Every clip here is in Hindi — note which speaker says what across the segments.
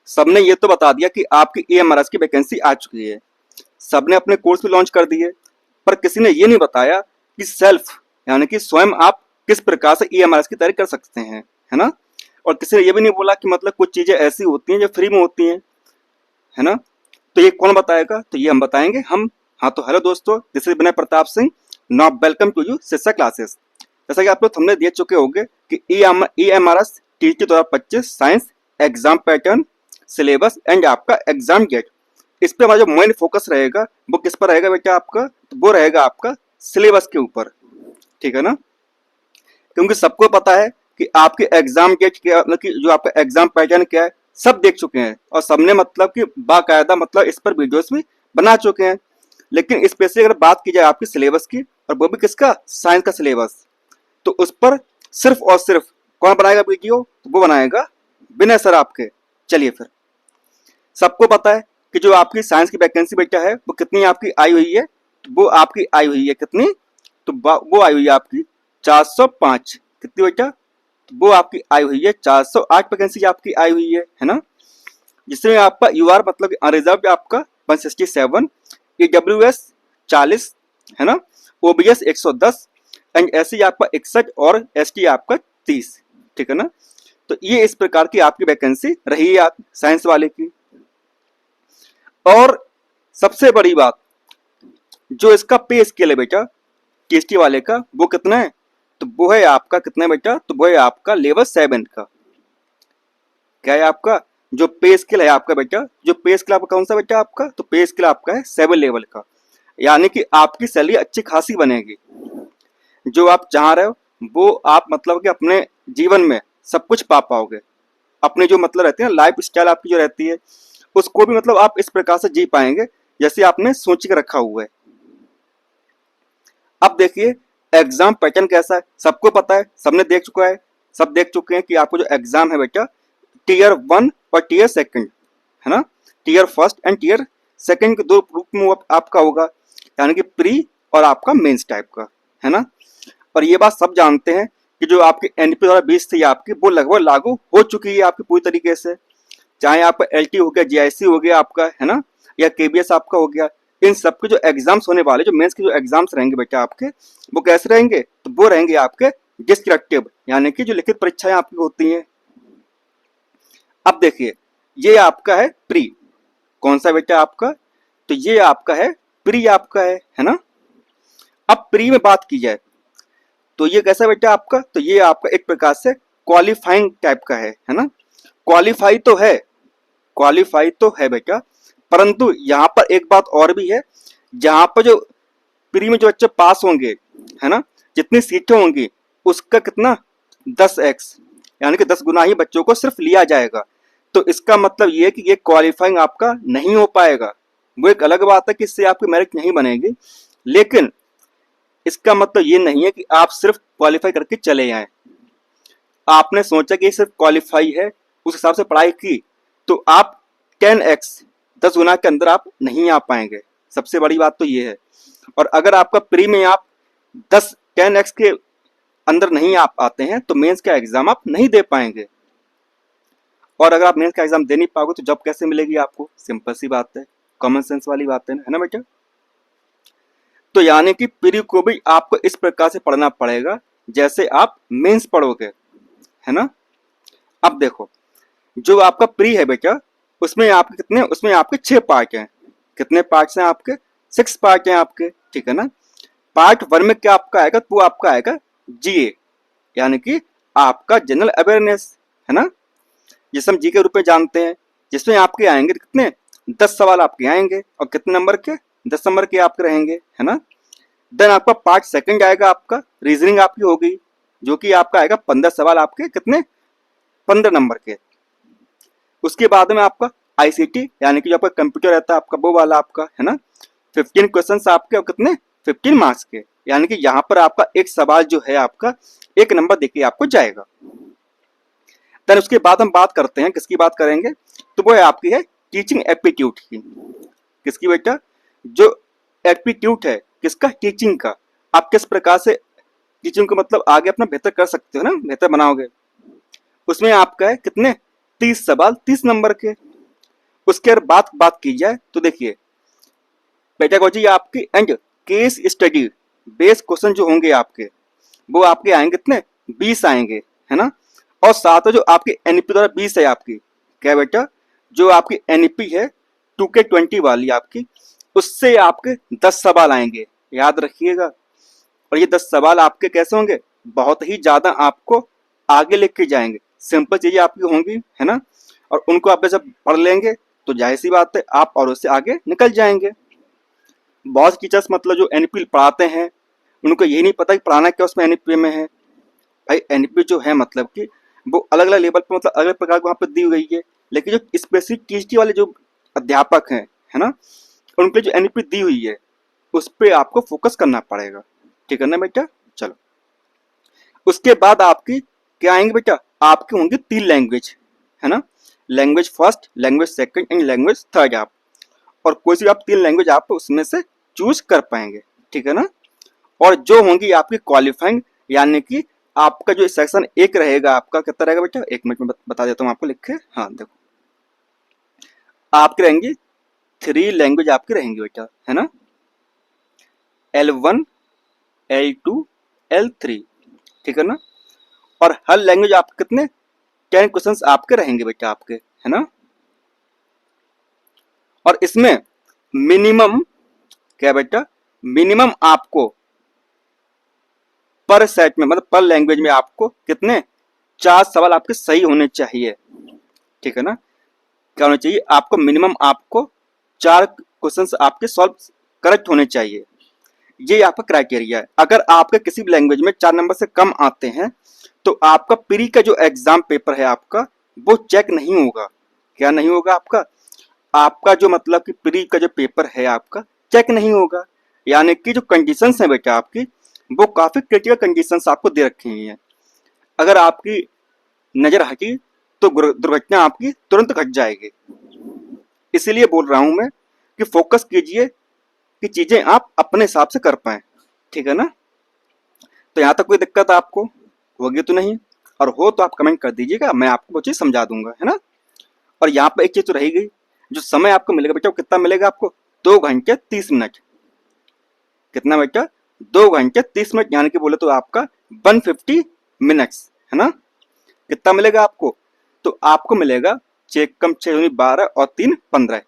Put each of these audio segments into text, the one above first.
Speaker 1: सबने ये तो बता दिया कि आपकी EMRS की वैकेंसी आ चुकी है, सबने अपने कोर्स भी लॉन्च कर दिए, पर किसी ने ये नहीं बताया कि सेल्फ यानी कि स्वयं आप किस प्रकार से EMRS की तैयारी कर सकते हैं, है ना। और किसी ने ये भी नहीं बोला कि मतलब कुछ चीजें ऐसी होती हैं जो फ्री में होती हैं, है ना। तो ये कौन बताएगा, तो ये हम बताएंगे हम। हाँ तो हेलो दोस्तों, this is Vinay Pratap Singh, now welcome to U Shiksha classes. जैसा कि आप लोग हमने देख चुके होंगे कि EMRS TET 2025 science exam pattern, syllabus and आपका एग्जाम डेट, इस पे हमारा जो मेन फोकस रहेगा वो किस पर रहेगा बेटा आपका, तो वो रहेगा आपका सिलेबस के ऊपर, ठीक है ना। क्योंकि सबको पता है कि आपके एग्जाम डेट क्या, मतलब कि जो आपका एग्जाम पैटर्न क्या है सब देख चुके हैं और सबने मतलब कि बाकायदा मतलब इस पर वीडियोस भी बना चुके हैं। लेकिन स्पेशली अगर बात की जाए आपकी सिलेबस की, और वो भी किसका, साइंस का सिलेबस, तो उस पर सिर्फ और सिर्फ कौन बनाएगा वीडियो, तो वो बनाएगा विनय सर आपके। चलिए फिर, सबको पता है कि जो आपकी साइंस की वैकेंसी बेटा है वो कितनी आपकी आई हुई है, तो वो आपकी आई हुई है कितनी, तो वो आई हुई है आपकी 405। कितनी बेटा, तो वो आपकी आई हुई है 408 वैकेंसी आपकी आई हुई है ना। जिसमें आपका यूआर मतलब अनरिजर्व आपका 167, EWS 40, है ना, OBS 110 एंड SC आपका 61 और ST आपका 30, ठीक है ना। तो ये इस प्रकार की आपकी वैकेंसी रही है आप साइंस वाले की। और सबसे बड़ी बात, जो इसका पे स्केल है बेटा TST वाले का, वो कितना है, तो वो है आपका कितना है बेटा, तो वो है आपका लेवल 7 का। क्या है आपका जो पे स्केल है आपका बेटा, जो पे स्केल आपका कौन सा बेटा आपका, तो पे स्केल आपका है 7 लेवल का। यानी कि आपकी सैलरी अच्छी खासी बनेगी, जो आप चाह रहे हो वो आप मतलब कि अपने जीवन में सब कुछ पा पाओगे। अपने जो मतलब रहती है लाइफ स्टाइल आपकी जो रहती है उसको भी मतलब आप इस प्रकार से जी पाएंगे जैसे आपने सोच के रखा हुआ है। अब देखिए एग्जाम पैटर्न कैसा है, सबको पता है, सबने देख चुका है, सब देख चुके हैं कि आपको जो एग्जाम है बेटा टीयर 1 और टीयर 2, है ना। टीयर 1 एंड टीयर 2 के दो रूप में आपका होगा, यानी कि प्री और आपका मेंस टाइप का, है ना। और ये बात सब जानते हैं कि जो आपकी NP 2020 थी आपकी, वो लगभग लागू हो चुकी है आपकी पूरी तरीके से। चाहे आपका LT हो गया, GIC हो गया आपका, है ना, या KBS आपका हो गया, इन सब के जो एग्जाम्स होने वाले, जो मेंस के जो एग्जाम्स रहेंगे बेटा आपके, वो कैसे रहेंगे, तो वो रहेंगे आपके डिस्क्रिप्टिव, यानी कि जो लिखित परीक्षाएं आपकी होती हैं। अब देखिए ये आपका है प्री, कौन सा बेटा आपका, तो ये आपका है प्री आपका है ना। अब प्री में बात की जाए तो ये कैसा बेटा आपका, तो ये आपका एक प्रकार से क्वालिफाइंग टाइप का है ना। क्वालिफाई तो है, क्वालिफाई तो है बेटा, परंतु यहाँ पर एक बात और भी है, जहाँ पर जो प्री में जो बच्चे पास होंगे, है ना, जितनी सीटें होंगी उसका कितना 10x, यानी कि 10 गुना ही बच्चों को सिर्फ लिया जाएगा। तो इसका मतलब ये है कि ये क्वालिफाइंग आपका नहीं हो पाएगा। वो एक अलग बात है कि इससे आपकी मेरिट नहीं बनेगी, लेकिन इसका मतलब ये नहीं है कि आप सिर्फ क्वालिफाई करके चले आए। आपने सोचा कि सिर्फ क्वालिफाई है, उस हिसाब से पढ़ाई की, तो आप 10x 10 गुना के अंदर आप नहीं आ पाएंगे। सबसे बड़ी बात तो ये है। और अगर आपका प्री में आप 10x के अंदर नहीं आप आते हैं तो मेंस का एग्जाम आप नहीं दे पाएंगे। और अगर आप मेंस का एग्जाम दे नहीं पाओगे तो जॉब कैसे मिलेगी आपको, सिंपल सी बात है, कॉमन सेंस वाली बात है ना बेटा। तो यानी कि प्री को भी आपको इस प्रकार से पढ़ना पड़ेगा जैसे आप मेंस पढ़ोगे, है ना। अब देखो जो आपका प्री है बेटा, उसमें आपके कितने, उसमें आपके 6 पार्ट हैं। कितने पार्ट्स हैं आपके, 6 पार्ट हैं आपके, ठीक है ना। पार्ट 1 में क्या आपका आएगा, तो वो आपका आएगा GA, यानी कि आपका जनरल अवेयरनेस, है ना, जिसे हम जी के रूप में जानते हैं, जिसमें आपके आएंगे कितने 10 सवाल आपके आएंगे, और कितने नंबर के, 10 नंबर के आपके रहेंगे, है ना। देन आपका पार्ट 2 आएगा, आपका रीजनिंग आपकी होगी, जो कि आपका आएगा 15 सवाल आपके, कितने 15 नंबर के। उसके बाद में आपका ICT, यानी कि जो आपका कंप्यूटर रहता है आपका, वो वाला आपका, है ना, 15 क्वेश्चंस आपके, और कितने 15 मार्क्स के, यानी कि यहाँ पर आपका एक सवाल जो है आपका 1 नंबर देके आपको जाएगा। देन उसके बाद हम बात करते हैं, किसकी बात करेंगे, तो वो है आपकी है टीचिंग एप्टीट्यूड की। किसकी बेटा, जो एप्टीट्यूड है किसका, टीचिंग का। आप किस प्रकार से टीचिंग को मतलब आगे अपना बेहतर कर सकते हो ना, बेहतर बनाओगे। उसमें आपका है कितने 30 सवाल 30 नंबर के, उसके अगर बात की जाए तो देखिए पेडागोजी आपकी and case study based question जो होंगे आपके वो आपके आएंगे कितने 20 आएंगे, है ना। और साथ में जो आपकी एनईपी द्वारा 20 है आपकी, क्या बेटा, जो आपकी एनईपी है 2K20 वाली आपकी, उससे आपके 10 सवाल आएंगे, याद रखिएगा। और ये 10 सवाल आपके कैसे होंगे, बहुत ही ज्यादा आपको आगे लेके जाएंगे, सिंपल चीजें आपकी होंगी, है ना। और उनको आप जब पढ़ लेंगे तो जाहिर सी बात है आप और उससे आगे निकल जाएंगे। बहुत से टीचर्स मतलब जो एनईपी पढ़ाते हैं उनको यही नहीं पता कि पढ़ाना क्या उसमें एनईपी में है। भाई एनईपी जो है मतलब कि वो अलग अलग लेवल पे मतलब अलग प्रकार की वहाँ पे दी गई है, लेकिन जो स्पेसिफिक टीजीटी वाले जो अध्यापक हैं, है ना, उनके जो एनईपी दी हुई है उस पर आपको फोकस करना पड़ेगा, ठीक है ना बेटा। चलो उसके बाद आपकी क्या आएंगे बेटा, आपकी होंगी 3 लैंग्वेज, है ना, language first, language second and language third. आप और कोई सी आप 3 लैंग्वेज आप उसमें से चूज कर पाएंगे, ठीक है ना। और जो होंगी आपकी क्वालिफाइंग, यानी कि आपका जो सेक्शन 1 रहेगा आपका कितना रहेगा बेटा, 1 मिनट में बता देता हूँ आपको लिख के। हाँ देखो आपकी रहेंगी 3 लैंग्वेज आपकी रहेंगी बेटा, है ना, L1 L2 L3, ठीक है ना। और हर लैंग्वेज आपके कितने 10 क्वेश्चंस आपके रहेंगे बेटा आपके, है ना। और इसमें मिनिमम क्या बेटा, मिनिमम आपको पर सेट में मतलब पर लैंग्वेज में आपको कितने 4 सवाल आपके सही होने चाहिए, ठीक है ना। क्या होना चाहिए आपको, मिनिमम आपको 4 क्वेश्चंस आपके सॉल्व करेक्ट होने चाहिए, ये आपका क्राइटेरिया है। अगर आपके किसी भी लैंग्वेज में 4 नंबर से कम आते हैं तो आपका प्री का जो एग्जाम पेपर है आपका वो चेक नहीं होगा। क्या नहीं होगा आपका, आपका जो मतलब कि प्री का जो पेपर है आपका चेक नहीं होगा। यानी कि जो कंडीशंस है बेटा आपकी वो काफी क्रिटिकल कंडीशंस आपको दे रखी हुई हैं। अगर आपकी नजर हटी तो दुर्घटना आपकी तुरंत घट जाएगी। इसीलिए बोल रहा हूं मैं कि फोकस कीजिए कि चीजें आप अपने हिसाब से कर पाए, ठीक है ना। तो यहाँ तक कोई दिक्कत आपको होगी तो नहीं, और हो तो आप कमेंट कर दीजिएगा, मैं आपको वो चीज समझा दूंगा, है ना। और यहाँ पर एक चीज तो रही गई, जो समय आपको मिलेगा बेटा वो कितना मिलेगा आपको, 2 घंटे 30 मिनट। कितना बेटा, 2 घंटे 30 मिनट, यानी कि बोले तो आपका 150 मिनट्स, है ना। कितना मिलेगा आपको, तो आपको मिलेगा 6 कम 6 12 और 3 15,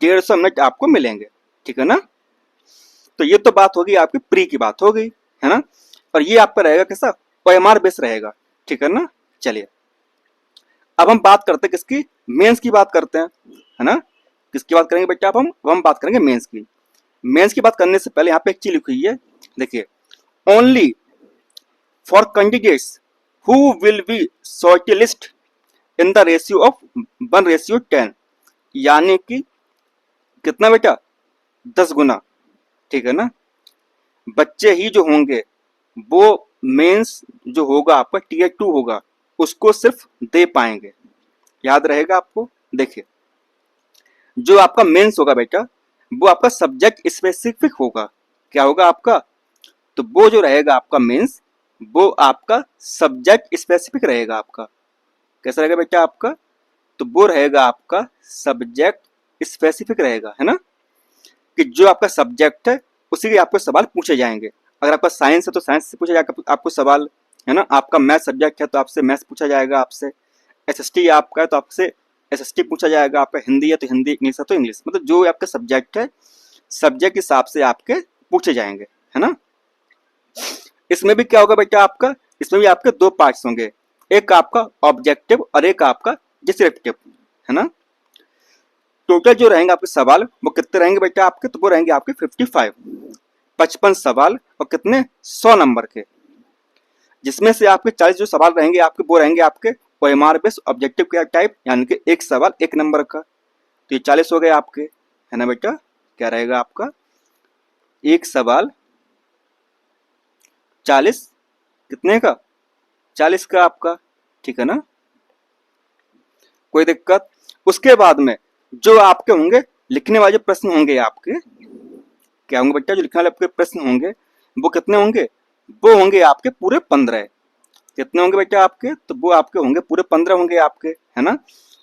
Speaker 1: 150 मिनट आपको मिलेंगे, ठीक है ना। तो ये तो बात होगी आपकी प्री की बात हो गई, है ना। और ये आपका रहेगा कैसा, OMR बेस रहेगा, ठीक है ना। चलिए अब हम बात करते हैं किसकी, मेंस की बात करते हैं, है ना। किसकी बात करेंगे बेटा, अब हम बात करेंगे मेंस की। मेंस की बात करने से पहले यहाँ पे एक चीज लिखी हुई है, देखिए, only for candidates who will be shortlist in the ratio of 1:10, यानी कि कितना बेटा, 10 गुना, ठीक है ना। बच्चे ही जो होंगे वो मेंस जो होगा आपका Tier 2 होगा उसको सिर्फ दे पाएंगे, याद रहेगा आपको। देखिए जो आपका मेंस होगा बेटा वो आपका सब्जेक्ट स्पेसिफिक होगा, क्या होगा आपका, तो वो जो रहेगा आपका मेंस वो आपका सब्जेक्ट स्पेसिफिक रहेगा आपका। कैसा रहेगा बेटा आपका, तो वो रहेगा आपका सब्जेक्ट स्पेसिफिक रहेगा, है ना, कि जो आपका सब्जेक्ट है उसी के आपको सवाल पूछे जाएंगे। अगर आपका साइंस है तो साइंस से पूछा जाएगा आपको सवाल, है ना। आपका मैथ सब्जेक्ट है तो आपसे मैथ्स पूछा जाएगा, आपसे SST आपका है तो आपसे SST पूछा जाएगा, आपका हिंदी है तो हिंदी, इंग्लिश है तो इंग्लिश, मतलब जो आपका सब्जेक्ट है सब्जेक्ट के हिसाब से आपके पूछे जाएंगे, है ना। इसमें भी क्या होगा बेटा आपका, इसमें भी आपके 2 पार्ट्स होंगे, एक आपका ऑब्जेक्टिव और एक आपका डिस्क्रिप्टिव, है ना। टोटल जो रहेंगे आपके सवाल वो कितने रहेंगे बेटा आपके, तो वो रहेंगे आपके 55 सवाल और कितने 100 नंबर के, जिसमें से आपके 40 जो सवाल रहेंगे आपके वो रहेंगे आपके OMR बेस्ड ऑब्जेक्टिव क्या टाइप, यानी कि एक सवाल 1 नंबर का। तो ये 40 हो गए आपके, है ना बेटा। क्या रहेगा आपका, एक सवाल 40, कितने का, 40 का आपका, ठीक है ना, कोई दिक्कत। उसके बाद में जो आपके होंगे लिखने वाले प्रश्न होंगे आपके, क्या होंगे बेटा, जो लिखने वाले आपके प्रश्न होंगे वो कितने होंगे, वो होंगे आपके पूरे 15। कितने होंगे बेटा आपके, तो वो आपके होंगे पूरे 15 होंगे आपके, है ना।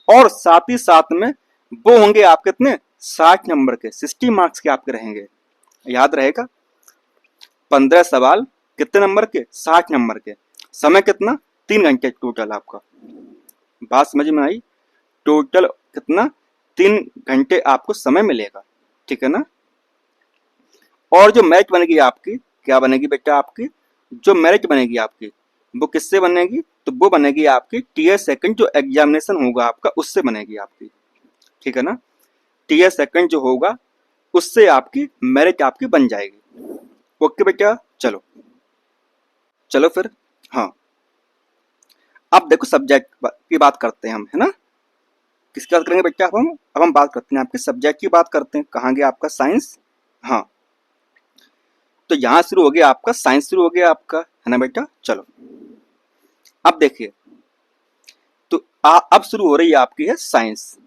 Speaker 1: और साथ ही साथ में वो होंगे आप कितने 60 नंबर के, 60 मार्क्स के आपके रहेंगे। याद रहेगा, 15 सवाल कितने नंबर के, 60 नंबर के। समय कितना, 3 घंटे टोटल आपका। बात समझ में आई? टोटल कितना, 3 घंटे आपको समय मिलेगा, ठीक है ना। और जो मेरिट बनेगी आपकी, क्या बनेगी बेटा आपकी, जो मेरिट बनेगी आपकी वो किससे बनेगी, तो वो बनेगी आपकी टीयर सेकंड जो एग्जामिनेशन होगा आपका उससे बनेगी आपकी, ठीक है ना। टीयर सेकंड जो होगा उससे आपकी मेरिट आपकी बन जाएगी। ओके बेटा, चलो चलो फिर। हाँ, अब देखो सब्जेक्ट की बात करते हैं हम, है ना। किसकी बात करेंगे बेटा, अब हम बात करते हैं आपके सब्जेक्ट की बात करते हैं। कहाँ गया आपका साइंस। हाँ, तो यहाँ शुरू हो गया आपका साइंस, शुरू हो गया आपका, है ना बेटा। चलो अब देखिए, तो अब शुरू हो रही है आपकी है साइंस।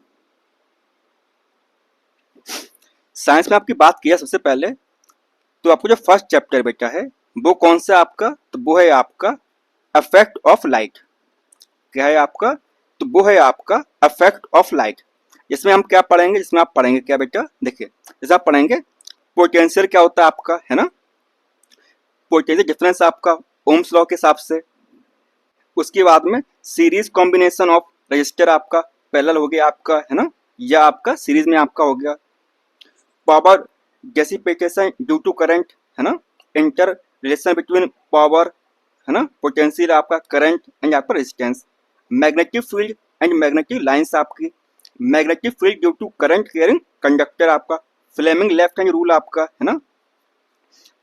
Speaker 1: साइंस में आपकी बात किया सबसे पहले, तो आपको जो फर्स्ट चैप्टर बेटा है वो कौन सा आपका, तो वो है आपका इफेक्ट ऑफ लाइट। क्या है आपका, तो वो है आपका इफेक्ट ऑफ लाइट। इसमें हम क्या पढ़ेंगे, जिसमें आप पढ़ेंगे क्या बेटा, देखिए जैसे आप पढ़ेंगे पोटेंशियल क्या होता है आपका, है ना। पोटेंशियल डिफरेंस आपका ओम्स लॉ के हिसाब से। उसके बाद में सीरीज कॉम्बिनेशन ऑफ रजिस्टर आपका पैरेलल हो गया आपका, है ना, या आपका सीरीज में आपका हो गया। पावर डेसिपेटेशन ड्यू टू करंट, है ना, इंटर रिलेशन बिटवीन पावर, है ना, पोटेंशियल आपका, करंट एंड आपका resistance. Magnetic field and magnetic lines आपकी। Magnetic field due to current carrying conductor आपका। फ्लेमिंग लेफ्ट हैंड रूल आपका, है ना।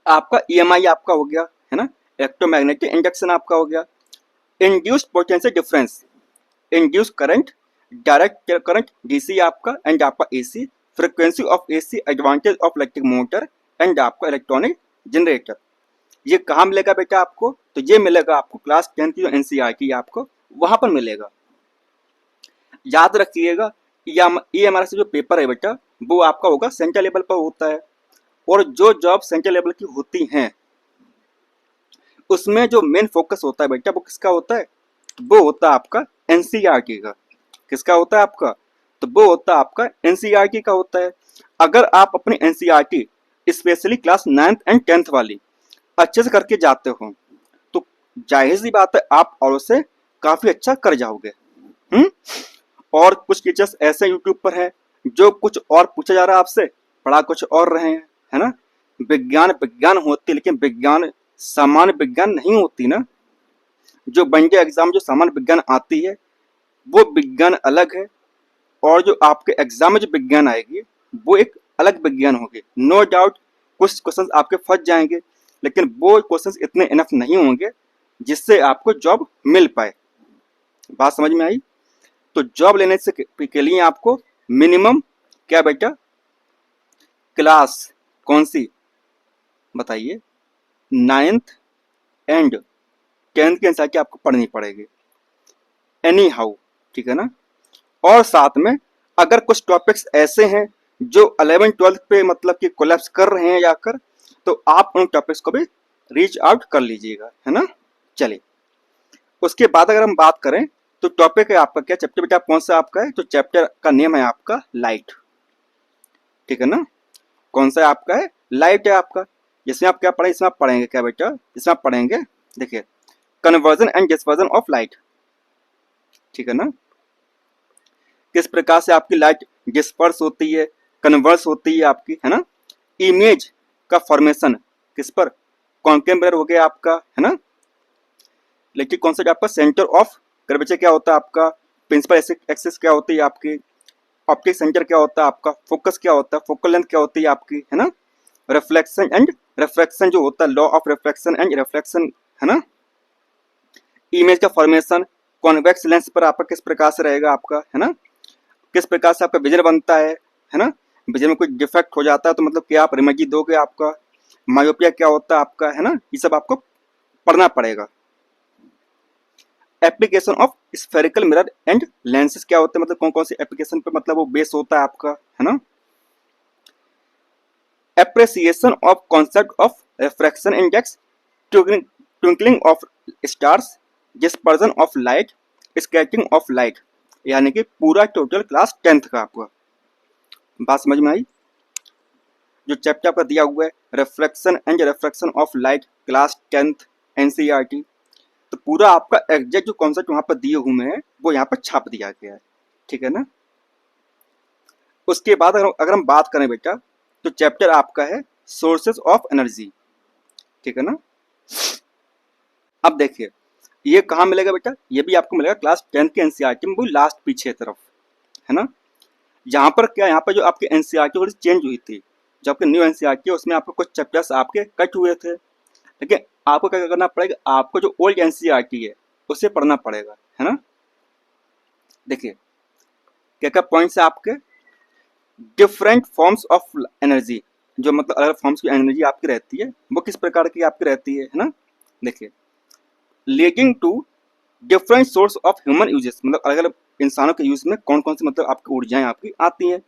Speaker 1: आपका ईएमआई आपका हो गया, है ना। इलेक्ट्रोमैग्नेटिक इंडक्शन आपका हो गया। Induced potential difference, induce current, direct current DC आपका एंड आपका AC. Frequency of AC, advantage of electric motor and आपका इलेक्ट्रॉनिक जनरेटर। ये कहाँ मिलेगा बेटा आपको, तो ये मिलेगा आपको क्लास 10 की जो एनसीईआरटी आपको वहां पर मिलेगा। याद रखिएगा, ये हमारा से जो पेपर है बेटा वो आपका होगा सेंट्रल लेवल पर होता है। और जो जॉब सेंट्रल लेवल की होती हैं उसमें जो मेन फोकस होता है बेटा वो किसका होता है, तो वो होता है आपका एनसीईआरटी का। किसका होता है आपका, तो वो होता है आपका एनसीईआरटी का होता है। अगर आप अपनी NCERT specially class 9th and 10th वाली अच्छे से करके जाते हो तो जाहिर सी बात है आप और से काफी अच्छा कर जाओगे। और कुछ टीचर्स ऐसे यूट्यूब पर हैं जो कुछ और पूछा जा रहा है आपसे, पढ़ा कुछ और रहे हैं, है ना। विज्ञान विज्ञान होती है लेकिन विज्ञान सामान्य विज्ञान नहीं होती ना। जो वनडे एग्जाम जो सामान्य विज्ञान आती है वो विज्ञान अलग है, और जो आपके एग्जाम में जो विज्ञान आएगी वो एक अलग विज्ञान होगी। नो डाउट कुछ क्वेश्चंस आपके फंस जाएंगे, लेकिन वो क्वेश्चंस इतने इनफ नहीं होंगे जिससे आपको जॉब मिल पाए। बात समझ में आई? तो जॉब लेने से के लिए आपको मिनिमम क्या बेटा, क्लास कौन सी बताइए, 9th एंड 10th की एनसीईआरटी आपको पढ़नी पड़ेगी एनी हाउ, ठीक है ना। और साथ में अगर कुछ टॉपिक्स ऐसे हैं जो 11th-12th पे मतलब कि कोलैप्स कर रहे हैं जाकर, तो आप उन टॉपिक्स को भी रीच आउट कर लीजिएगा, है ना। चलिए उसके बाद अगर हम बात करें तो टॉपिक है आपका क्या, चैप्टर बेटा कौन सा आपका है, तो चैप्टर का नेम है आपका लाइट, ठीक है ना। कौन सा है आपका है, लाइट है आपका। जिसमें आप क्या पढ़ेंगे, इसमें आप पढ़ेंगे क्या बेटा, इसमें आप पढ़ेंगे देखिए conversion and dispersion of light, ठीक है ना। किस प्रकार से आपकी लाइट डिस्पर्स होती है, कन्वर्स होती है आपकी, है ना। इमेज का फॉर्मेशन किस पर, कॉन्केव मिरर हो गया आपका, है ना। इलेक्ट्रिक कॉन्सेप्ट आपका सेंटर ऑफ कर्वेचर क्या होता है आपका, प्रिंसिपल एक्सिस क्या होती है आपकी, ऑप्टिक सेंटर क्या होता है आपका, फोकस क्या होता है, फोकल लेंथ क्या होती है आपकी, है ना। रिफ्लेक्शन एंड रिफ्रैक्शन जो होता है, law of reflection and reflection, है ना। इमेज का फॉर्मेशन कॉन्वेक्स लेंस पर आपका किस प्रकार से रहेगा आपका, है ना। किस प्रकार से आपका विजन बनता है ना। विजन में कोई डिफेक्ट हो जाता है तो मतलब क्या आप रेमेडी दोगे आपका। मायोपिया क्या होता है आपका, है ना, ये सब आपको पढ़ना पड़ेगा। Application of spherical mirror and lenses क्या होते हैं, मतलब कौन कौन सी एप्लीकेशन पे मतलब वो बेस होता है आपका, है ना। Appreciation of concept of refraction index, twinkling of stars, dispersion of light, scattering of light, यानी कि पूरा टोटल क्लास 10th का आपका बात समझ में आई? जो चैप्टर आपका दिया हुआ है reflection and refraction of light class 10th NCERT, तो पूरा आपका एग्जैक्ट जो कॉन्सेप्ट वहां पर दिए हुए हैं वो यहाँ पर छाप दिया गया है, ठीक है ना। उसके बाद अगर हम बात करें बेटा तो चैप्टर आपका है सोर्सेज ऑफ एनर्जी, ठीक है ना। अब देखिए ये कहाँ मिलेगा बेटा, ये भी आपको मिलेगा क्लास 10th के एनसीईआरटी में, वो लास्ट पीछे तरफ, है ना। यहाँ पर क्या, यहाँ पर जो आपकी एनसीईआरटी थोड़ी चेंज हुई थी, जो आपके न्यू एनसीईआरटी है उसमें आपको कुछ चैप्टर्स आपके कट हुए थे, लेकिन आपको क्या करना पड़ेगा, आपको जो ओल्ड एनसीईआरटी है उसे पढ़ना पड़ेगा, है ना। देखिए क्या क्या पॉइंट्स है आपके, डिफरेंट फॉर्म्स ऑफ एनर्जी, जो मतलब अलग फॉर्म्स की एनर्जी आपकी रहती है वो किस प्रकार की आपकी रहती है ना। देखिए leading to different source of human uses, मतलब अलग अलग इंसानों के यूज में कौन कौन सी मतलब आपकी ऊर्जाएं आपकी आती हैं।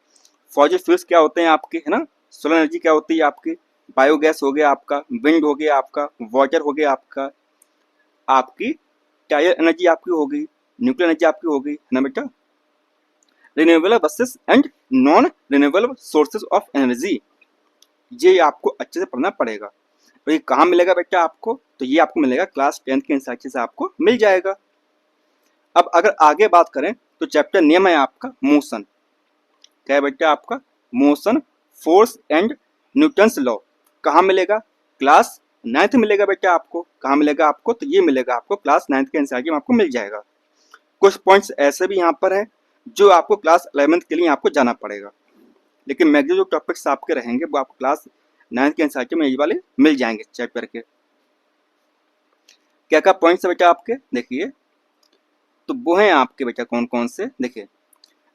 Speaker 1: फॉजिल फ्यूल्स क्या होते हैं आपके, है ना। सोलर एनर्जी क्या होती है आपकी, बायोगैस हो गया आपका, विंड हो गया आपका, वाटर हो गया आपका, आपकी टायर एनर्जी आपकी हो गई, न्यूक्लियर एनर्जी आपकी हो गई, है ना बेटा। Renewable versus and non renewable sources of energy, ये आपको अच्छे से पढ़ना पड़ेगा। और ये कहाँ मिलेगा बेटा आपको, तो ये आपको मिलेगा क्लास 10th के एनसीईआरटी से आपको मिल जाएगा। अब अगर आगे बात करें तो चैप्टर नेम है आपका मोशन, क्या है बेटा आपका motion force and Newton's law, कहाँ मिलेगा, क्लास 9th मिलेगा बेटा आपको। कहाँ मिलेगा आपको, तो ये मिलेगा आपको क्लास 9th के एनसीईआरटी में आपको मिल जाएगा। कुछ पॉइंट्स ऐसे भी यहाँ पर है जो आपको क्लास 11th के लिए आपको जाना पड़ेगा, लेकिन मैक्सिमम जो टॉपिक्स आपके रहेंगे वो आपको क्लास 9th के एनसीईआरटी में ये वाले मिल जाएंगे चैप्टर के। क्या क्या पॉइंट्स है बेटा आपके, देखिए तो वो हैं आपके बेटा कौन कौन से, देखिए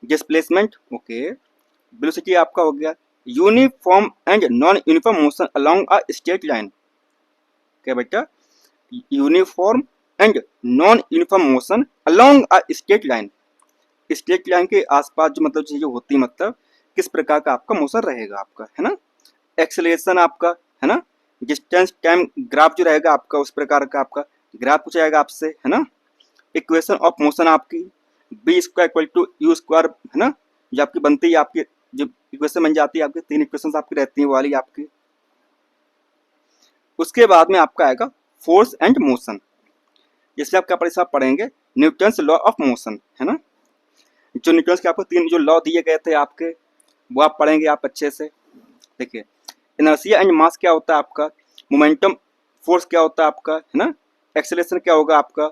Speaker 1: डिस्प्लेसमेंट, ओके, वेलोसिटी आपका हो गया, uniform and non uniform motion along a straight line, क्या बेटा uniform and non uniform motion along a straight line, straight line के आसपास जो मतलब चीजें होती है, मतलब किस प्रकार का आपका मोशन रहेगा आपका, है ना। एक्सेलरेशन आपका, है ना, डिस्टेंस टाइम ग्राफ जो रहेगा आपका उस प्रकार का आपका ग्राफ पूछा जाएगा आपसे, है ना। इक्वेशन ऑफ मोशन आपकी V square equal to U square, है ना, जो आपकी बनती है, आपकी जो इक्वेशन बन जाती है आपकी, 3 इक्वेशन आपकी रहती है वाली आपकी। उसके बाद में आपका आएगा फोर्स एंड मोशन, इसलिए आप क्या पढ़ेंगे न्यूटन्स लॉ ऑफ मोशन, है ना। जो न्यूटन्स के आपको 3 जो लॉ दिए गए थे आपके वो आप पढ़ेंगे आप अच्छे से। देखिए इनर्शिया एंड मास क्या होता है आपका, मोमेंटम फोर्स क्या होता है आपका, है ना, एक्सेलरेशन क्या होगा आपका,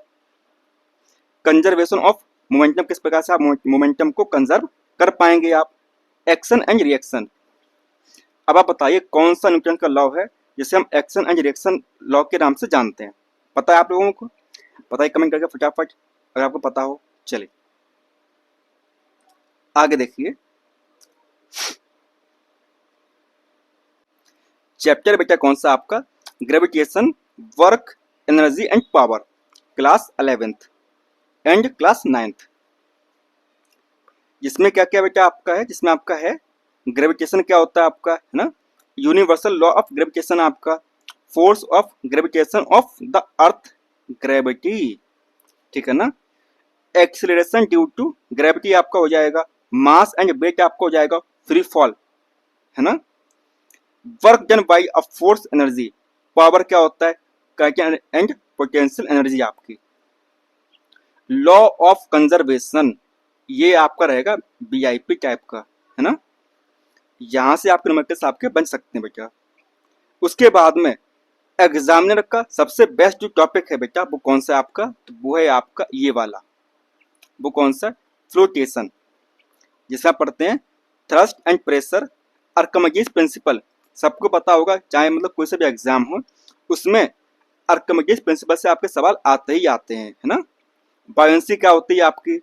Speaker 1: कंजर्वेशन ऑफ मोमेंटम किस प्रकार से आप मोमेंटम को कंजर्व कर पाएंगे आप, एक्शन एंड रिएक्शन। अब आप बताइए कौन सा न्यूटन का लॉ है जिसे हम एक्शन एंड रिएक्शन लॉ के नाम से जानते हैं, पता है आप लोगों को, बताइए कमेंट करके फटाफट अगर आपको पता हो। चलिए आगे देखिए चैप्टर बेटा कौन सा आपका, gravitation work energy and power, class 11th and class 9th। जिसमें क्या क्या बेटा आपका है, जिसमें आपका है ग्रेविटेशन क्या होता है आपका, है ना, यूनिवर्सल लॉ ऑफ ग्रेविटेशन आपका, force of gravitation of the earth gravity, ठीक है ना, एक्सीलरेशन ड्यू टू ग्रेविटी आपका हो जाएगा, मास एंड वेट आपका हो जाएगा फ्री फॉल, है ना, work done by a force energy, power क्या होता है काइनेटिक एंड पोटेंशियल एनर्जी आपकी, लॉ ऑफ कंजर्वेशन ये आपका रहेगा वीआईपी टाइप का, है ना। यहां से आपके न्यूमेरिकल्स आपके बन सकते हैं बेटा। उसके बाद में एग्जामिनर का सबसे बेस्ट जो टॉपिक है बेटा वो कौन सा आपका, तो वो है आपका ये वाला, वो कौन सा, फ्लोटेशन, जिसमें आप पढ़ते हैं thrust and pressure Archimedes principal, सबको पता होगा चाहे मतलब कोई से भी एग्जाम हो उसमें आर्किमिडीज प्रिंसिपल से आपके सवाल आते ही आते हैं, है ना। बायोन्सी क्या होती है आपकी,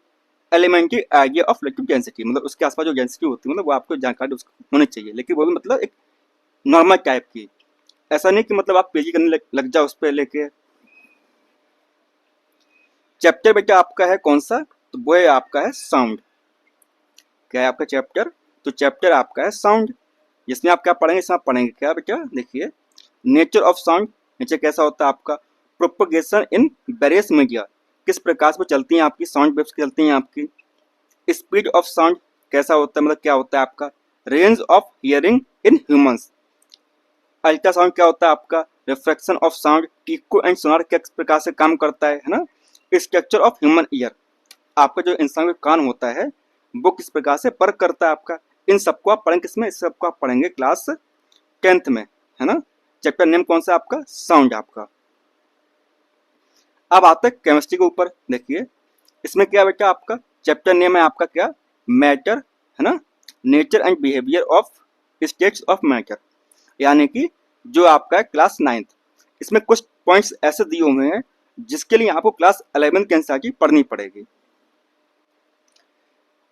Speaker 1: elementary idea of electric density, मतलब उसके आसपास जो डेंसिटी होती है मतलब वो आपको जानकारी उसको होनी चाहिए, लेकिन वो भी मतलब एक नॉर्मल टाइप की, ऐसा नहीं कि मतलब आप पीजी करने लग जाओ उस पर लेके। चैप्टर बेटा आपका है कौन सा, तो वो है आपका है साउंड, क्या है आपका चैप्टर, तो चैप्टर आपका है साउंड, जिसमें आप क्या पढ़ेंगे, इसमें आप पढ़ेंगे क्या बेटा, देखिए नेचर ऑफ साउंड, नेचर कैसा होता है आपका, प्रोपगेशन इन वेरियस मीडिया, किस प्रकार से चलती हैं आपकी साउंड वेव्स चलती हैं आपकी, स्पीड ऑफ साउंड कैसा होता है, मतलब क्या होता है आपका, range of hearing in humans. Ultrasound क्या होता है आपका, refraction of sound. Echo and sonar किस प्रकार से काम करता है ना। स्ट्रक्चर ऑफ ह्यूमन ईयर, आपका जो इंसान का कान होता है वो किस प्रकार से वर्क करता है आपका। इन सबको आप पढ़ेंगे किसमें, इस सबको आप पढ़ेंगे क्लास 10th में, है ना। चैप्टर नेम कौन सा आपका, साउंड आपका। अब आता है केमिस्ट्री के ऊपर, देखिए इसमें क्या बेटा आपका चैप्टर नेम है आपका क्या, मैटर, है ना, nature and behaviour of states of matter, यानी कि जो आपका है क्लास 9th। इसमें कुछ पॉइंट्स ऐसे दिए हुए हैं जिसके लिए आपको क्लास 11th की एनसीईआरटी पढ़नी पड़ेगी।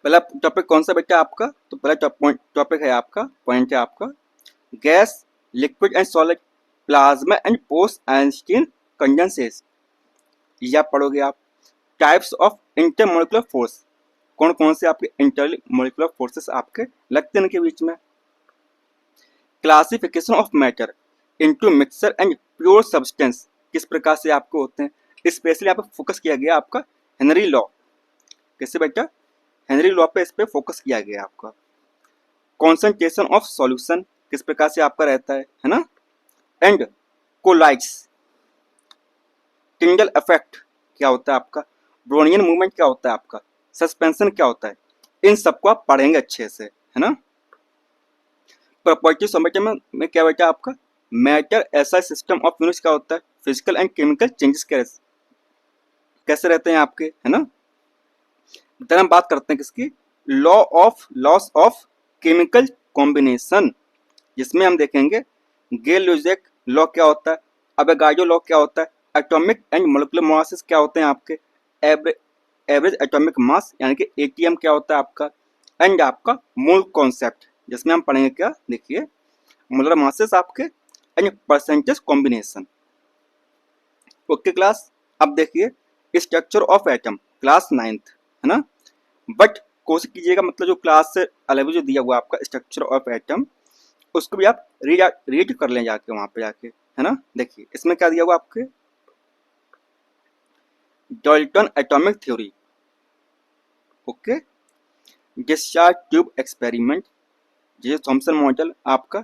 Speaker 1: पहला टॉपिक कौन सा बेटा आपका, तो पहला टॉपिक है आपका, पॉइंट है आपका gas, liquid and solid, plasma and post Einstein condensation. यह पढ़ोगे आप। टाइप्स ऑफ इंटरमोलिकुलर फोर्स, कौन कौन से आपके इंटरमोलिकुलर फोर्सेस आपके लगते हैं इनके बीच में। Classification of matter into mixture and pure substance, किस प्रकार से आपको होते हैं। स्पेशली यहाँ पे फोकस किया गया आपका हेनरी लॉ, कैसे बेटा, हेनरी लॉ पे इस पे फोकस किया गया आपका। कॉन्सेंट्रेशन ऑफ सॉल्यूशन किस प्रकार से आपका रहता है ना। एंड कोलाइड्स, टिंडल इफेक्ट क्या होता है आपका, ब्रोनियन मूवमेंट क्या होता है आपका, सस्पेंशन क्या होता है, इन सबको आप पढ़ेंगे अच्छे से, है ना। प्रॉपर्टी समेटन में क्या बेटा आपका, मैटर ऐसा सिस्टम ऑफ यूनिट्स क्या होता है, फिजिकल एंड केमिकल चेंजेस कैसे रहते हैं आपके, है ना। देन हम बात करते हैं किसकी, लॉस ऑफ केमिकल कॉम्बिनेशन, जिसमें हम देखेंगे गेल-ल्यूजेक लॉ क्या होता है, अवोगाड्रो लॉ क्या होता है, एटॉमिक एंड मोलिकुलर मासेस क्या होते हैं आपके, एवरेज एटॉमिक मास यानी कि एटीएम क्या होता है आपका, एंड आपका मोल कॉन्सेप्ट, जिसमें हम पढ़ेंगे क्या, देखिए मोलर मासेस आपके and percentage combination. Okay class, अब देखिए structure of atom class 9th, है ना। बट कोशिश कीजिएगा मतलब जो क्लास 11 जो दिया हुआ आपका स्ट्रक्चर ऑफ एटम, उसको भी आप रीड कर लें जाके वहां पे जाके, है ना। देखिए इसमें क्या दिया हुआ आपके, Dalton atomic theory, okay, discharge tube experiment, J Thomson model आपका,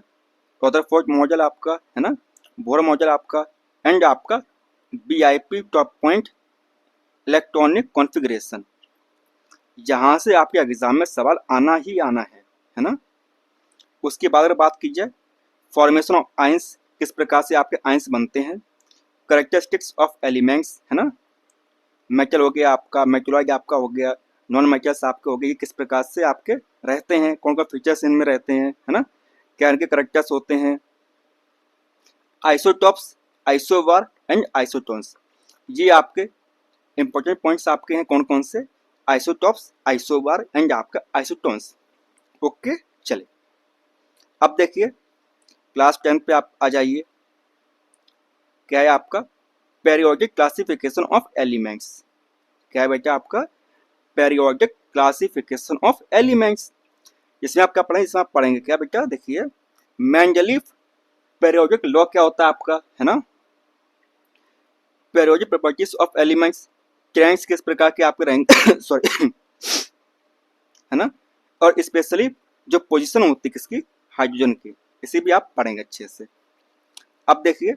Speaker 1: रदरफोर्ड मॉडल आपका, है ना, बोर मॉडल आपका, एंड आपका BIP top point electronic configuration. यहाँ से आपके एग्जाम में सवाल आना ही आना है ना। उसके बाद अगर बात की जाए फॉर्मेशन ऑफ आइंस, किस प्रकार से आपके आइंस बनते हैं, करेक्टरिस्टिक्स ऑफ एलिमेंट्स, है ना, मेटल हो गया आपका, मेटलॉइड आपका हो गया, नॉन मेटल्स आपके हो गए, ये किस प्रकार से आपके रहते हैं, कौन कौन फीचर्स इनमें रहते हैं, है ना, क्या इनके करेक्टर्स होते हैं। आइसोटॉप्स, आइसोबार एंड आइसोटोन्स, ये आपके इंपॉर्टेंट पॉइंट्स आपके हैं, कौन कौन से, आइसोटॉप्स, आइसोबार एंड आपका आइसोटोन्स। ओके चलिए अब देखिए क्लास 10 पे आप आ जाइए, क्या है आपका पेरियोडिक क्लासिफिकेशन ऑफ एलिमेंट्स। क्या है बेटा आपका पेरियोडिक क्लासिफिकेशन ऑफ एलिमेंट्स। इसमें आप क्या पढ़ेंगे, इसमें आप पढ़ेंगे क्या बेटा, देखिए मेंडलीफ पेरियोडिक लॉ क्या होता है आपका, है ना, periodic properties of elements, trends किस प्रकार के आपके रहेंगे सॉरी है ना, और स्पेशली जो पोजीशन होती है किसकी, हाइड्रोजन की, इसे भी आप पढ़ेंगे अच्छे से। अब देखिए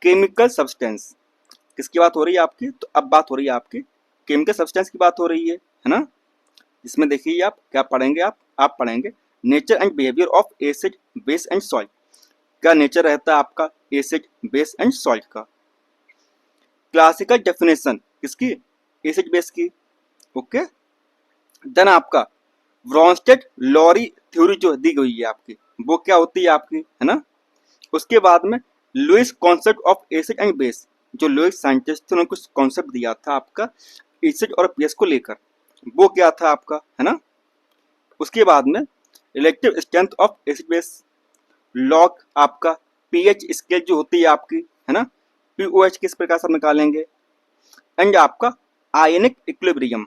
Speaker 1: केमिकल सब्सटेंस, किसकी बात हो रही है आपकी, तो अब बात हो रही है आपकी केमिकल सब्सटेंस की बात हो रही है ना। इसमें देखिए आप क्या पढ़ेंगे, आप पढ़ेंगे nature and behaviour of acid base and salt, क्या नेचर रहता है आपका एसिड बेस एंड सॉल्ट का। क्लासिकल डेफिनेशन किसकी, एसिड बेस की, ओके। देन आपका ब्रॉन्स्टेड लॉरी थ्योरी जो दी गई है आपकी, वो क्या होती है आपकी, है ना। उसके बाद में Lewis concept of acid and base, जो लुइस साइंटिस्ट ने कुछ कॉन्सेप्ट दिया था आपका एसिड और बेस को लेकर, वो क्या था आपका, है ना। उसके बाद में relative strength of acid base, log आपका पीएच स्केल जो होती है आपकी, है ना, पीओएच किस प्रकार से निकालेंगे, एंड आपका आयनिक इक्विलिब्रियम,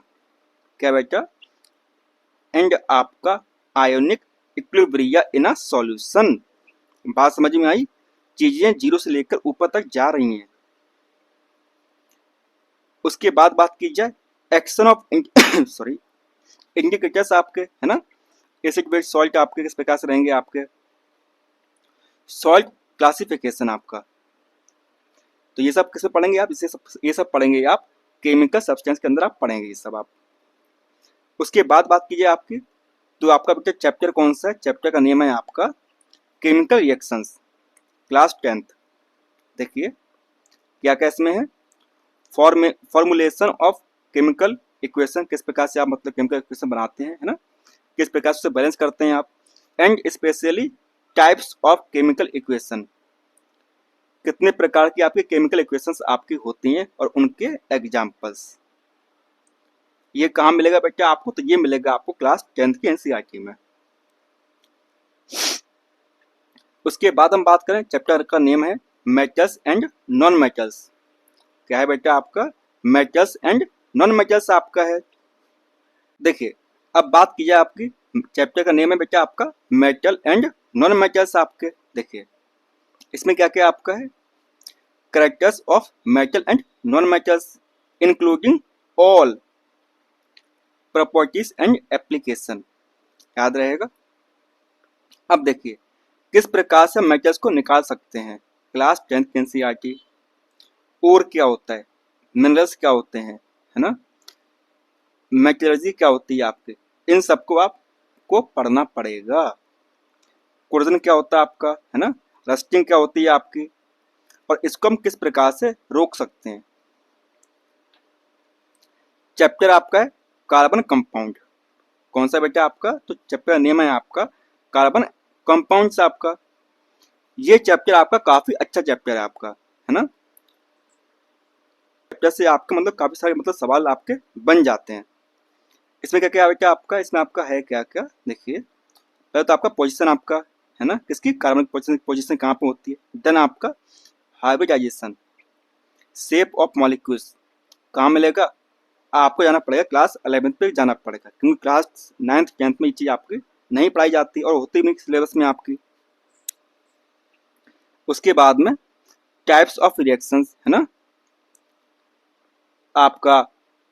Speaker 1: क्या बेटा, एंड आपका ionic equilibria in a solution. बात समझ में आई, चीजें जीरो से लेकर ऊपर तक जा रही हैं। उसके बाद बात की जाए एक्शन ऑफ सॉरी इंडिकेटर्स आपके, है ना, एसिड बेस्ड सॉल्ट आपके किस प्रकार से रहेंगे आपके, सॉल्ट क्लासिफिकेशन आपका। तो ये सब किसमें पढ़ेंगे आप, ये सब पढ़ेंगे आप केमिकल सब्सटेंस के अंदर आप पढ़ेंगे ये सब आप। उसके बाद बात कीजिए आपकी, तो आपका बेटा चैप्टर कौन सा है, चैप्टर का नेम है आपका केमिकल रिएक्शंस, क्लास 10th। देखिए क्या क्या इसमें है, फॉर्मुलेशन ऑफ केमिकल इक्वेशन, किस प्रकार से आप मतलब केमिकल इक्वेशन बनाते हैं, है ना, किस प्रकार से बैलेंस करते हैं आप, and specially types of chemical equation, कितने प्रकार की आपकी केमिकल इक्वेशंस आपकी होती हैं और उनके एग्जांपल्स। ये कहाँ मिलेगा बेटा आपको, तो ये मिलेगा आपको क्लास 10th की एनसीईआरटी में। उसके बाद हम बात करें, चैप्टर का नेम है मेटल्स एंड नॉन मेटल्स। क्या है बेटा आपका, मेटल्स एंड नॉन मेटल्स आपका है। देखिए अब बात की जाए आपकी, चैप्टर का नेम है बेटा आपका मेटल एंड नॉन मेटल्स आपके। देखिए इसमें क्या क्या आपका है, characters of metal and non metals including all properties and application, याद रहेगा। अब देखिए किस प्रकार से मेटल्स को निकाल सकते हैं, क्लास 10th एनसीईआरटी। और क्या होता है, मिनरल्स क्या होते हैं, है ना, मेटलर्जी क्या होती है आपके, इन सबको आपको पढ़ना पड़ेगा। कोरोजन क्या होता है आपका, है ना, रस्टिंग क्या होती है आपकी, और इसको हम किस प्रकार से रोक सकते हैं। चैप्टर आपका है कार्बन कंपाउंड, कौन सा बेटा आपका, तो चैप्टर का नेम है आपका कार्बन कंपाउंड्स आपका। ये चैप्टर आपका काफी अच्छा चैप्टर है आपका, है ना, चैप्टर से आपके मतलब काफी सारे मतलब सवाल आपके बन जाते हैं। इसमें क्या क्या बेटा आपका, इसमें आपका है क्या क्या, देखिए पहले तो आपका पोजीशन आपका, है ना, किसकी, कार्बन पोजीशन कहाँ पे होती है। देन आपका हाइब्रिडाइजेशन, शेप ऑफ मॉलिक्यूल्स कहाँ मिलेगा, आपको जाना पड़ेगा क्लास 11th पे जाना पड़ेगा, क्योंकि क्लास 9th 10th में ये चीज़ आपकी नहीं पढ़ाई जाती और होती नहीं सिलेबस में आपकी। उसके बाद में टाइप्स ऑफ रिएक्शंस, है ना, आपका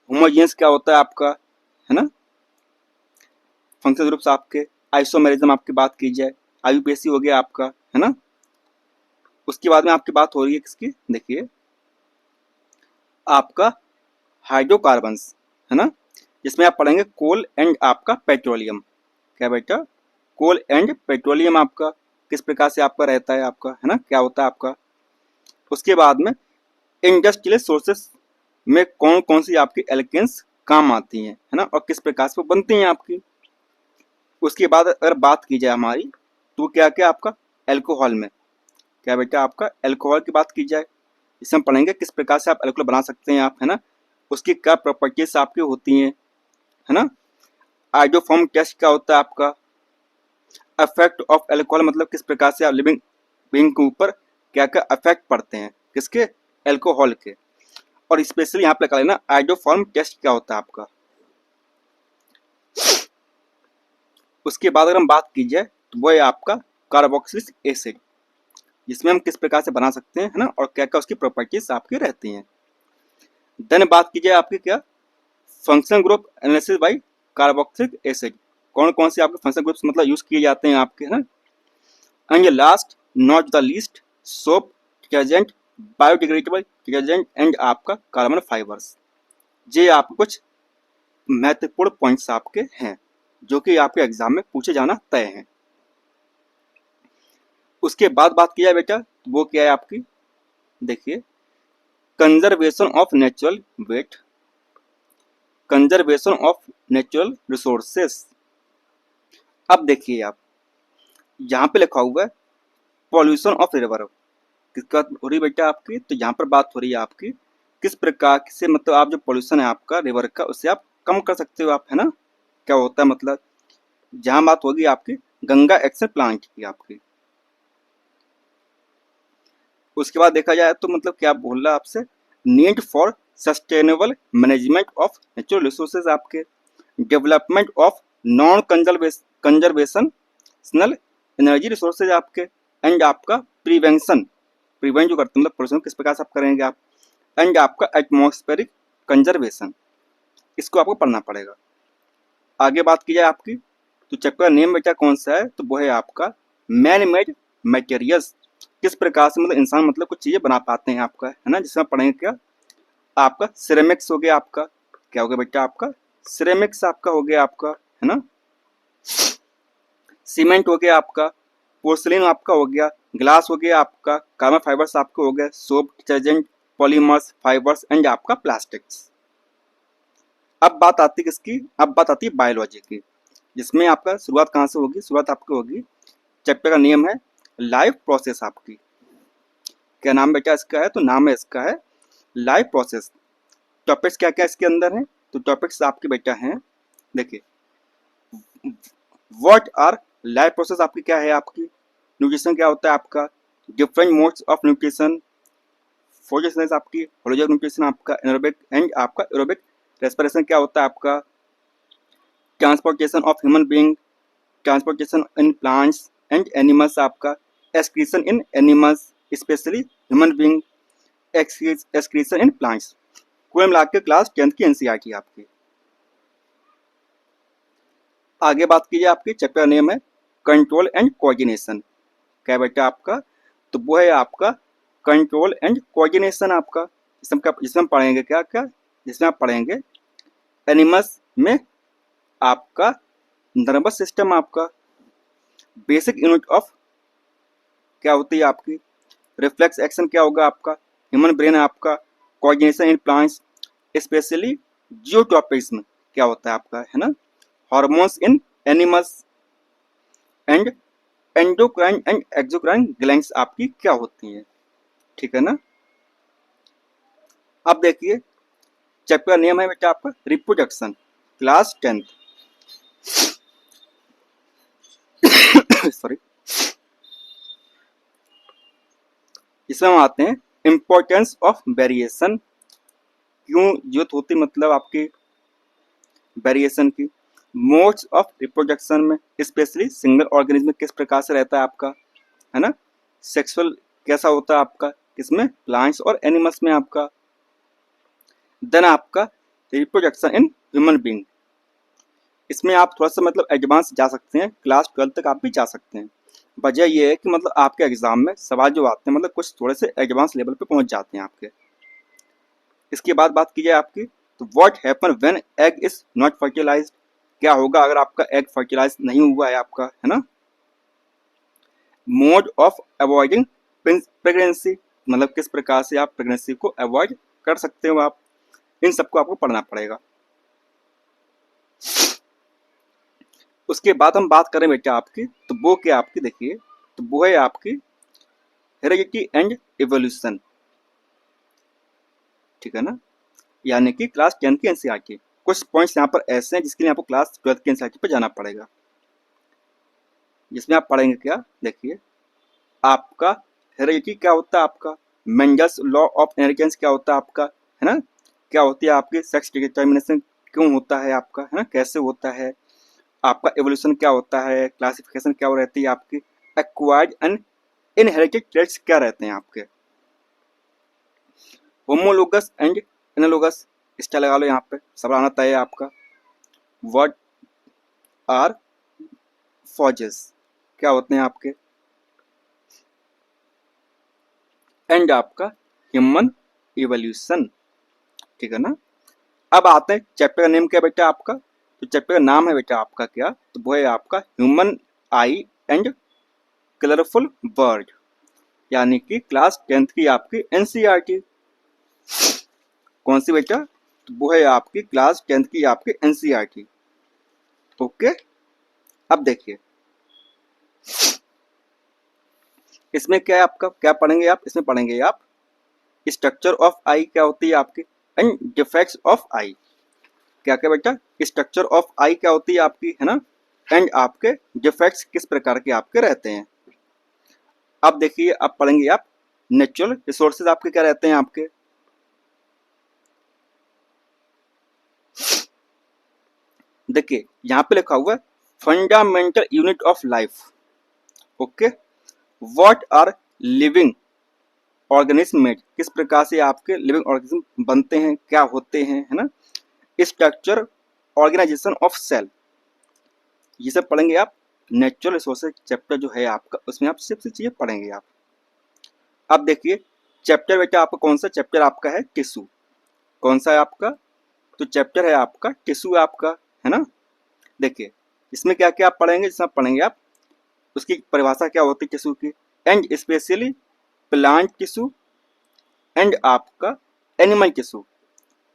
Speaker 1: होमोजेनियस क्या होता है आपका, है ना, फंक्शनल ग्रुप्स आपके, आइसोमेरिज्म आपकी बात की जाए, आईयूपीएसी हो गया आपका, है ना। उसके बाद में आपकी बात हो रही है किसकी, देखिए आपका हाइड्रोकार्बन्स, है ना, जिसमें आप पढ़ेंगे कोल एंड आपका पेट्रोलियम। क्या बेटा, कोल एंड पेट्रोलियम आपका किस प्रकार से आपका रहता है आपका, है ना, क्या होता है आपका। उसके बाद में इंडस्ट्रियल सोर्सेस में कौन कौन सी आपकी एल्केन्स काम आती हैं, है ना, और किस प्रकार से वो बनती हैं आपकी। उसके बाद अगर बात की जाए हमारी, तो क्या क्या आपका एल्कोहल में, क्या बेटा आपका एल्कोहल की बात की जाए, इसमें पढ़ेंगे किस प्रकार से आप एल्कोहल बना सकते हैं आप, है ना, उसकी क्या प्रॉपर्टीज आपकी होती हैं, है ना। आइडोफॉर्म टेस्ट क्या होता है आपका, इफेक्ट ऑफ एल्कोहल मतलब किस प्रकार से आप लिविंग बीइंग के ऊपर क्या क्या इफेक्ट पड़ते हैं, किसके, एल्कोहल के। और स्पेशली यहाँ पे लगा लेना आइडोफॉर्म टेस्ट क्या होता है आपका। उसके बाद अगर हम बात की जाए तो वो है आपका कार्बोक्सिलिक एसिड, जिसमें हम किस प्रकार से बना सकते हैं, है ना, और क्या क्या उसकी प्रॉपर्टीज आपकी रहती हैं। देन बात की जाए आपकी क्या, function group analysis bye carboxylic acid, कौन कौन से आपके फंक्शन ग्रुप्स मतलब यूज किए जाते हैं आपके, है ना। And last not the least, soap, detergent, biodegradable detergent and आपका कार्बन फाइबर्स। ये आपको कुछ महत्वपूर्ण पॉइंट्स आपके हैं जो कि आपके एग्जाम में पूछे जाना तय हैं। उसके बाद बात की जाए बेटा, वो क्या है आपकी, देखिए conservation of natural weight, conservation of natural resources. अब देखिए आप यहाँ पे लिखा हुआ है पॉल्यूशन ऑफ रिवर, किसका हो रही बेटा आपकी, तो यहाँ पर बात हो रही है आपकी किस प्रकार से मतलब आप जो पॉल्यूशन है आपका रिवर का उससे आप कम कर सकते हो आप, है ना, क्या होता है मतलब। जहाँ बात होगी आपकी गंगा एक्शन प्लांट की आपकी। उसके बाद देखा जाए तो मतलब क्या बोल रहा है आपसे, need for sustainable management of natural resources आपके, development of non conservational energy resources आपके, एंड आपका प्रिवेंशन, प्रिवेंट जो करते हैं मतलब पोल्यूशन किस प्रकार से आप करेंगे आप, एंड आपका एटमॉस्फेरिक कंजर्वेशन, इसको आपको पढ़ना पड़ेगा। आगे बात की जाए आपकी तो चैप्टर का नेम बेटा कौन सा है, तो वो है आपका मैन मेड मटेरियल्स। किस प्रकार से मतलब इंसान मतलब कुछ चीजें बना पाते हैं आपका, है ना, जिसमें पढ़ेंगे क्या, आपका सिरेमिक्स हो गया, आपका क्या हो गया बेटा, आपका सिरेमिक्स आपका हो गया आपका, है ना, सीमेंट हो गया आपका, पोर्सलिन आपका हो गया, ग्लास हो गया आपका, कार्बन फाइबर्स आपके हो गए, soap, detergent, polymers, fibres and आपका प्लास्टिक्स। अब बात आती है किसकी, अब बात आती है बायोलॉजी की, जिसमें आपका शुरुआत कहाँ से होगी, शुरुआत आपकी होगी, चैप्टर का नेम है लाइफ प्रोसेस आपकी। क्या नाम बेटा इसका है, तो नाम है इसका है लाइफ प्रोसेस। टॉपिक्स क्या क्या इसके अंदर है, तो टॉपिक्स आपके बेटा हैं, देखिए व्हाट आर लाइफ प्रोसेस आपकी क्या है, आपकी न्यूट्रिशन क्या होता है आपका, different modes of nutrition, photosynthesis आपकी, होलोजैक न्यूट्रिशन आपका, एनारोबिक एंड आपका एरोबिक रेस्पिरेशन क्या होता है आपका, transportation of human being, transportation in plants and animals आपका, excretion in animals specially human being, excretion in plants. कुल मिला के क्लास 10th की एनसीईआरटी आपकी। आगे बात कीजिए, आपकी चैप्टर नेम है कंट्रोल एंड कोऑर्डिनेशन। क्या बेटा आपका, तो वो है आपका कंट्रोल एंड कोऑर्डिनेशन आपका, जिसमें हम पढ़ेंगे क्या क्या, जिसमें आप पढ़ेंगे एनिमल्स में आपका नर्वस सिस्टम आपका, बेसिक यूनिट ऑफ क्या होती है आपकी, रिफ्लेक्स एक्शन क्या होगा आपका, ह्यूमन ब्रेन आपका, coordination in plants specially geotropism क्या होता है आपका, है ना, hormones in animals and endocrine and exocrine glands आपकी क्या होती हैं, ठीक है ना। अब देखिए चैप्टर नेम है बेटा आपका रिप्रोडक्शन, क्लास 10th सॉरी। इसमें हम आते हैं इंपॉर्टेंस ऑफ वेरिएशन, क्यों जरूरत होती मतलब आपकी वेरिएशन की, मोड्स ऑफ रिप्रोडक्शन में स्पेशली सिंगल ऑर्गेनिज्म किस प्रकार से रहता है आपका, है ना, सेक्सुअल कैसा होता है आपका, किसमें, प्लांट्स और एनिमल्स में आपका, देन आपका रिप्रोडक्शन इन ह्यूमन बीइंग। इसमें आप थोड़ा सा मतलब एडवांस जा सकते हैं, क्लास 12 तक आप भी जा सकते हैं। वजह यह है कि मतलब आपके एग्जाम में सवाल जो आते हैं मतलब कुछ थोड़े से एडवांस लेवल पे पहुंच जाते हैं आपके। इसके बाद बात की जाए आपकी, तो what happen when egg is not fertilized, क्या होगा अगर आपका एग फर्टिलाइज नहीं हुआ है आपका, है ना, मोड ऑफ अवॉइडिंग प्रेगनेंसी, मतलब किस प्रकार से आप प्रेगनेंसी को अवॉइड कर सकते हो आप, इन सबको आपको पढ़ना पड़ेगा। उसके बाद हम बात करें बेटा आपकी, तो वो क्या आपकी देखिए, तो वो है आपकी हेरेडिटी एंड इवोल्यूशन, ठीक है ना, यानी कि क्लास 10 की एनसीईआरटी। कुछ पॉइंट्स यहाँ पर ऐसे हैं जिसके लिए आपको क्लास 12 की एनसीईआरटी पर जाना पड़ेगा, जिसमें आप पढ़ेंगे क्या, देखिए आपका हेरेडिटी क्या होता है आपका, मेंडल्स लॉ ऑफ इनहेरिटेंस क्या होता है आपका, है ना, क्या होती है आपकी सेक्स डिटर्मिनेशन क्यों होता है आपका, है ना, कैसे होता है आपका, एवोल्यूशन क्या होता है, क्लासिफिकेशन क्या रहती है आपकी, एक्वायर्ड एंड इनहेरिटेड ट्रेट्स क्या रहते हैं आपके, होमोलोगस एंड एनालोगस, इसका लगा लो यहाँ पे सब आना तय है आपका, व्हाट आर फॉजेस क्या होते हैं आपके, एंड आपका ह्यूमन इवोल्यूशन, ठीक है ना। अब आते हैं चैप्टर का नेम क्या बेटा आपका, तो चैप्टर का नाम है बेटा आपका क्या, तो वो है आपका human I and colourful world, यानी कि क्लास 10th की आपकी एनसीईआरटी। कौन सी बेटा, तो वो है आपकी क्लास 10th की आपकी एनसीईआरटी। ओके, अब देखिए इसमें क्या है आपका, क्या पढ़ेंगे आप, इसमें पढ़ेंगे आप स्ट्रक्चर ऑफ आई क्या होती है आपकी, एंड डिफेक्ट्स ऑफ आई, क्या क्या बेटा, स्ट्रक्चर ऑफ आई क्या होती है आपकी, है ना, एंड आपके डिफेक्ट्स किस प्रकार के आपके रहते हैं। अब देखिए अब पढ़ेंगे आप नेचुरल रिसोर्सेज आपके क्या रहते हैं आपके, देखिए यहाँ पे लिखा हुआ है fundamental unit of life. Okay, what are living organism made, किस प्रकार से आपके लिविंग ऑर्गेनिज्म बनते हैं, क्या होते हैं, है ना, स्ट्रक्चर ऑर्गेनाइजेशन ऑफ सेल, ये सब पढ़ेंगे आप। नेचुरल रिसोर्सेज चैप्टर जो है आपका, उसमें आप सिर्फ चीज़ें पढ़ेंगे आप। अब देखिए चैप्टर बेटा आपका कौन सा चैप्टर आपका है, टिश्यू। कौन सा है आपका, तो चैप्टर है आपका टिश्यू आपका, है ना। देखिए इसमें क्या क्या आप पढ़ेंगे, सब पढ़ेंगे आप। उसकी परिभाषा क्या होती है टिश्यू की, and specially plant tissue and आपका animal tissue.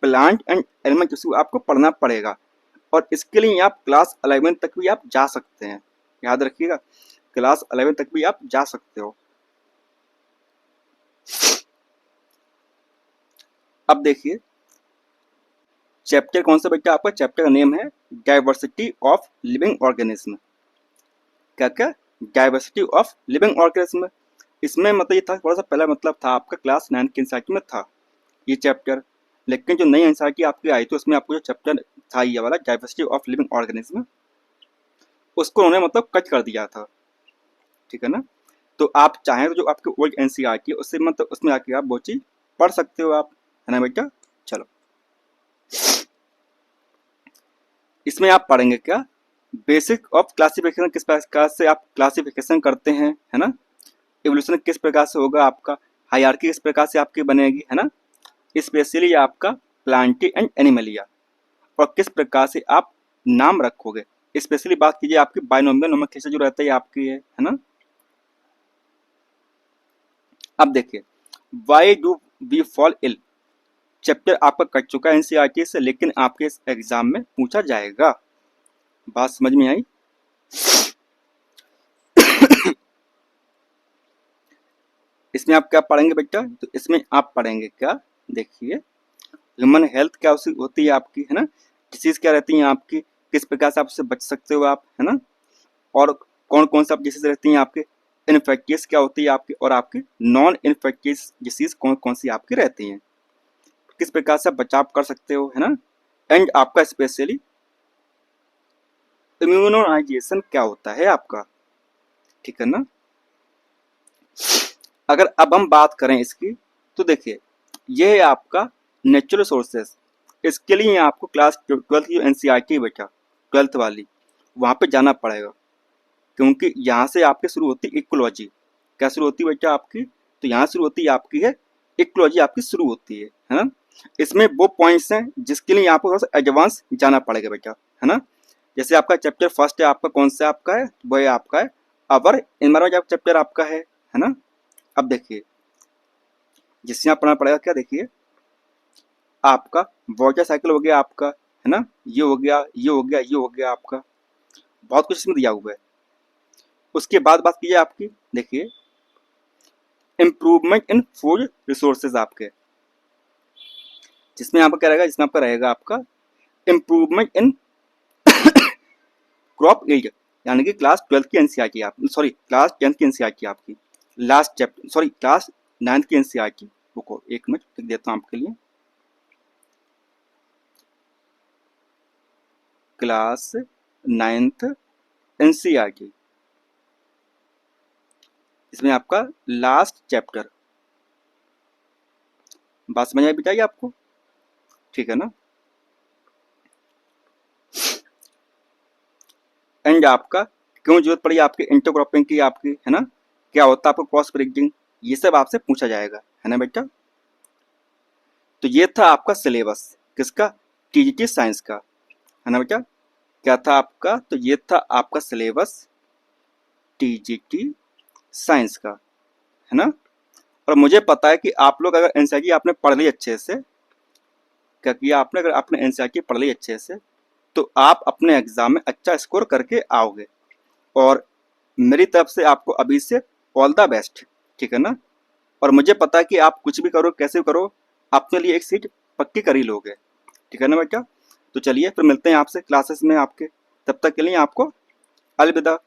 Speaker 1: Plant and animal tissue आपको पढ़ना पड़ेगा, और इसके लिए आप क्लास 11 तक भी आप जा सकते हैं, याद रखिएगा, क्लास 11 तक भी आप जा सकते हो। अब देखिए चैप्टर कौन सा बेटा आपका, चैप्टर का नेम है डाइवर्सिटी ऑफ लिविंग ऑर्गेनिज्म। क्या क्या, डाइवर्सिटी ऑफ लिविंग ऑर्गेनिज्म। इसमें मतलब ये था, थोड़ा सा पहला मतलब था आपका क्लास 9 की एनसीईआरटी में था ये चैप्टर, लेकिन जो नई एनसीईआरटी आपकी आई थी उसमें आपको जो चैप्टर था ये वाला डाइवर्सिटी ऑफ लिविंग ऑर्गेनिज्म, उसको उन्होंने मतलब कट कर दिया था, ठीक है ना। तो आप चाहें तो जो आपकी ओल्ड एनसीईआरटी है उससे मतलब उसमें आके आप वो चीज पढ़ सकते हो आप, है ना बेटा। चलो इसमें आप पढ़ेंगे क्या, बेसिक ऑफ क्लासिफिकेशन, किस प्रकार से आप क्लासिफिकेशन करते हैं, है ना। इवोल्यूशन किस प्रकार से होगा आपका, हायरार्की किस प्रकार से आपकी बनेगी, है ना। स्पेशली आपका प्लांटी एंड एनिमलिया, और किस प्रकार से आप नाम रखोगे। स्पेशली बात कीजिए आपकी बाइनोमियल नोमेनक्लेचर जो रहता है आपकी है ना। अब देखिए why do we fall ill, chapter आपका कट चुका है एनसीईआरटी से, लेकिन आपके इस एग्जाम में पूछा जाएगा। बात समझ में आई। इसमें आप क्या पढ़ेंगे बेटा, तो इसमें आप पढ़ेंगे क्या, देखिए ह्यूमन हेल्थ क्या होती है आपकी, है ना। डिसीज क्या रहती है आपकी, किस प्रकार से आप उससे बच सकते हो आप, है ना। और कौन कौन सा डिसीज रहती हैं आपके, इन्फेक्टियस क्या होती है आपकी, और आपकी नॉन इन्फेक्टियस डिसीज कौन कौन सी आपकी रहती हैं, किस प्रकार से बचाव कर सकते हो, है ना। एंड आपका स्पेशली इम्यूनाइजेशन क्या होता है आपका, ठीक है ना। अगर अब हम बात करें इसकी, तो देखिए ये है आपका नेचुरल सोर्सेस। इसके लिए आपको क्लास 12 की एनसीईआरटी बेटा 12th वाली, वहाँ पे जाना पड़ेगा, क्योंकि यहाँ से आपकी शुरू होती है इकोलॉजी। क्या शुरू होती है बेटा आपकी, तो यहाँ शुरू होती है आपकी है इकोलॉजी, आपकी शुरू होती है ना। इसमें वो पॉइंट्स हैं जिसके लिए आपको थोड़ा सा एडवांस जाना पड़ेगा बेटा, है ना। जैसे आपका चैप्टर फर्स्ट है आपका कौन सा आपका है, वो है आपका है अवर एनवायरमेंट चैप्टर आपका है ना। अब देखिए जिससे आप पढ़ना पड़ेगा क्या, देखिए आपका वाटर साइकिल हो गया आपका, है ना। ये हो गया, ये हो गया, ये हो गया आपका, बहुत कुछ इसमें दिया हुआ है। उसके बाद बात कीजिए आपकी, देखिए इम्प्रूवमेंट इन फूड रिसोर्सेज आपके, जिसमें आपका क्या रहेगा, जिसमें आपका रहेगा आपका इम्प्रूवमेंट इन क्रॉप एज, यानी कि क्लास 12 की एनसीईआरटी आप, सॉरी क्लास 10 की एनसीईआरटी आपकी लास्ट चैप्टर, सॉरी क्लास 9 की एनसीईआरटी। रुको एक मिनट लिख देता हूँ आपके लिए, क्लास 9th एनसीईआरटी, इसमें आपका लास्ट चैप्टर। बात समझ आई बेटा आपको, ठीक है ना। एंड आपका क्यों जरूरत पड़ी आपकी इंटरक्रॉपिंग की आपकी, है ना, क्या होता है आपको क्रॉस ब्रीडिंग, ये सब आपसे पूछा जाएगा, है ना बेटा। तो ये था आपका सिलेबस किसका, टीजीटी साइंस का, है ना बेटा। क्या था आपका, तो ये था आपका सिलेबस टीजीटी साइंस का, है ना। और मुझे पता है कि आप लोग अगर एनसीईआरटी आपने पढ़ ली अच्छे से, क्या किया आपने, अगर आपने एनसीईआरटी पढ़ ली अच्छे से, तो आप अपने एग्जाम में अच्छा स्कोर करके आओगे। और मेरी तरफ से आपको अभी से ऑल द बेस्ट, ठीक है ना। और मुझे पता है कि आप कुछ भी करो कैसे भी करो, अपने लिए एक सीट पक्की कर ही लोगे, ठीक है ना बेटा। तो चलिए फिर मिलते हैं आपसे क्लासेस में आपके, तब तक के लिए आपको अलविदा।